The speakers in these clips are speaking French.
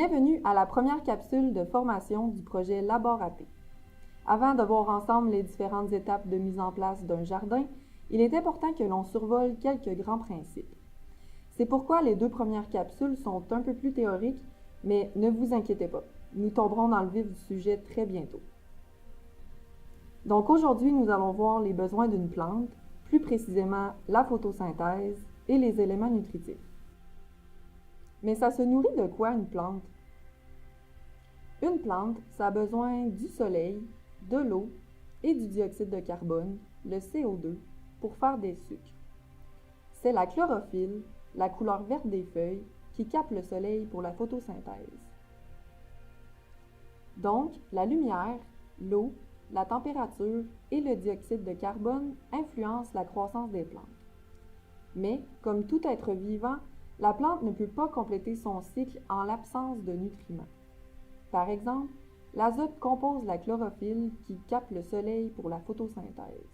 Bienvenue à la première capsule de formation du projet Laboraté. Avant de voir ensemble les différentes étapes de mise en place d'un jardin, il est important que l'on survole quelques grands principes. C'est pourquoi les 2 premières capsules sont un peu plus théoriques, mais ne vous inquiétez pas, nous tomberons dans le vif du sujet très bientôt. Donc aujourd'hui, nous allons voir les besoins d'une plante, plus précisément la photosynthèse et les éléments nutritifs. Mais ça se nourrit de quoi une plante? Une plante, ça a besoin du soleil, de l'eau et du dioxyde de carbone, le CO2, pour faire des sucres. C'est la chlorophylle, la couleur verte des feuilles, qui capte le soleil pour la photosynthèse. Donc, la lumière, l'eau, la température et le dioxyde de carbone influencent la croissance des plantes. Mais, comme tout être vivant, la plante ne peut pas compléter son cycle en l'absence de nutriments. Par exemple, l'azote compose la chlorophylle qui capte le soleil pour la photosynthèse.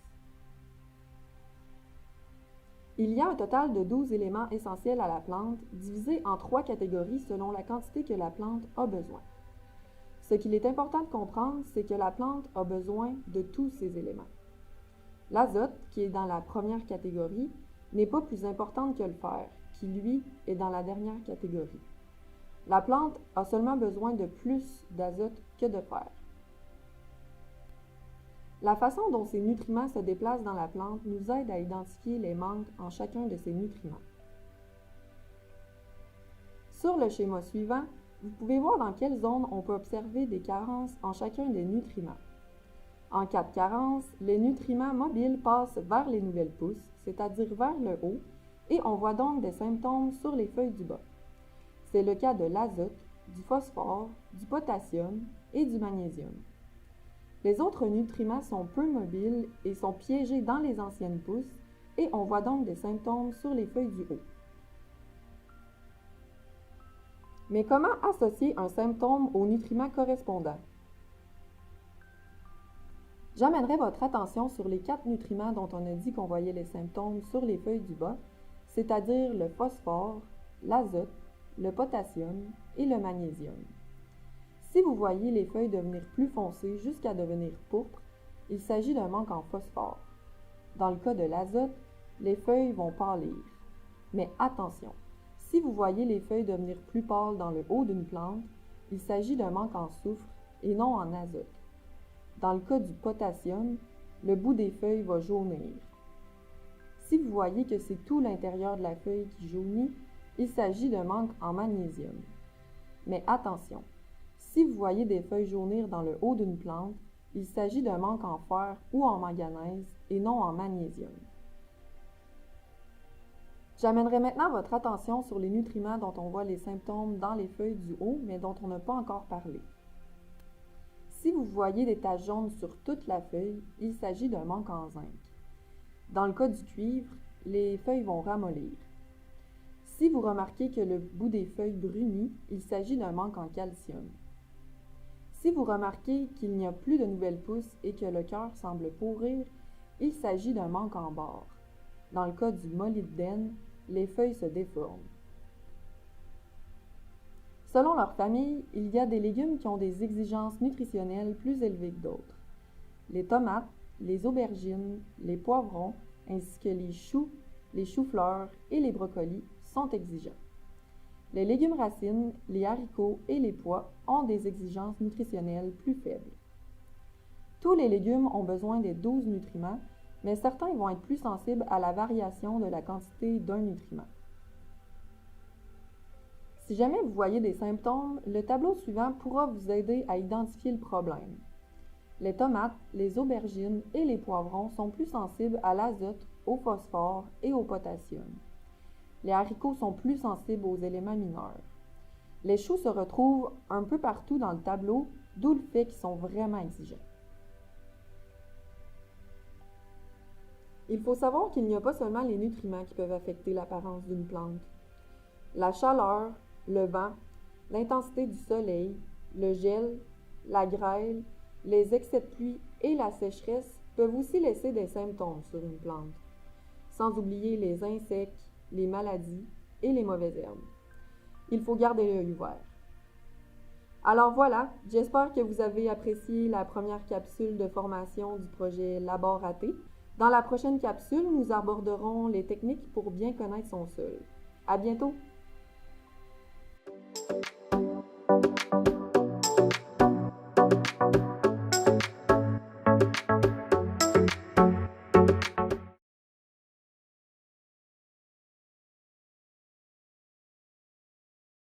Il y a un total de 12 éléments essentiels à la plante, divisés en 3 catégories selon la quantité que la plante a besoin. Ce qu'il est important de comprendre, c'est que la plante a besoin de tous ces éléments. L'azote, qui est dans la première catégorie, n'est pas plus importante que le fer, qui lui est dans la dernière catégorie. La plante a seulement besoin de plus d'azote que de fer. La façon dont ces nutriments se déplacent dans la plante nous aide à identifier les manques en chacun de ces nutriments. Sur le schéma suivant, vous pouvez voir dans quelle zone on peut observer des carences en chacun des nutriments. En cas de carence, les nutriments mobiles passent vers les nouvelles pousses, c'est-à-dire vers le haut, et on voit donc des symptômes sur les feuilles du bas. C'est le cas de l'azote, du phosphore, du potassium et du magnésium. Les autres nutriments sont peu mobiles et sont piégés dans les anciennes pousses, et on voit donc des symptômes sur les feuilles du haut. Mais comment associer un symptôme au nutriment correspondant? J'amènerai votre attention sur les 4 nutriments dont on a dit qu'on voyait les symptômes sur les feuilles du bas, c'est-à-dire le phosphore, l'azote, le potassium et le magnésium. Si vous voyez les feuilles devenir plus foncées jusqu'à devenir pourpres, il s'agit d'un manque en phosphore. Dans le cas de l'azote, les feuilles vont pâlir. Mais attention, si vous voyez les feuilles devenir plus pâles dans le haut d'une plante, il s'agit d'un manque en soufre et non en azote. Dans le cas du potassium, le bout des feuilles va jaunir. Si vous voyez que c'est tout l'intérieur de la feuille qui jaunit, il s'agit d'un manque en magnésium. Mais attention, si vous voyez des feuilles jaunir dans le haut d'une plante, il s'agit d'un manque en fer ou en manganèse et non en magnésium. J'amènerai maintenant votre attention sur les nutriments dont on voit les symptômes dans les feuilles du haut, mais dont on n'a pas encore parlé. Si vous voyez des taches jaunes sur toute la feuille, il s'agit d'un manque en zinc. Dans le cas du cuivre, les feuilles vont ramollir. Si vous remarquez que le bout des feuilles brunit, il s'agit d'un manque en calcium. Si vous remarquez qu'il n'y a plus de nouvelles pousses et que le cœur semble pourrir, il s'agit d'un manque en bore. Dans le cas du molybdène, les feuilles se déforment. Selon leur famille, il y a des légumes qui ont des exigences nutritionnelles plus élevées que d'autres. Les tomates, les aubergines, les poivrons, ainsi que les choux, les choux-fleurs et les brocolis sont exigeants. Les légumes racines, les haricots et les pois ont des exigences nutritionnelles plus faibles. Tous les légumes ont besoin des 12 nutriments, mais certains vont être plus sensibles à la variation de la quantité d'un nutriment. Si jamais vous voyez des symptômes, le tableau suivant pourra vous aider à identifier le problème. Les tomates, les aubergines et les poivrons sont plus sensibles à l'azote, au phosphore et au potassium. Les haricots sont plus sensibles aux éléments mineurs. Les choux se retrouvent un peu partout dans le tableau, d'où le fait qu'ils sont vraiment exigeants. Il faut savoir qu'il n'y a pas seulement les nutriments qui peuvent affecter l'apparence d'une plante. La chaleur, le vent, l'intensité du soleil, le gel, la grêle, les excès de pluie et la sécheresse peuvent aussi laisser des symptômes sur une plante, sans oublier les insectes, les maladies et les mauvaises herbes. Il faut garder l'œil ouvert. Alors voilà, j'espère que vous avez apprécié la première capsule de formation du projet Labor Raté. Dans la prochaine capsule, nous aborderons les techniques pour bien connaître son sol. À bientôt!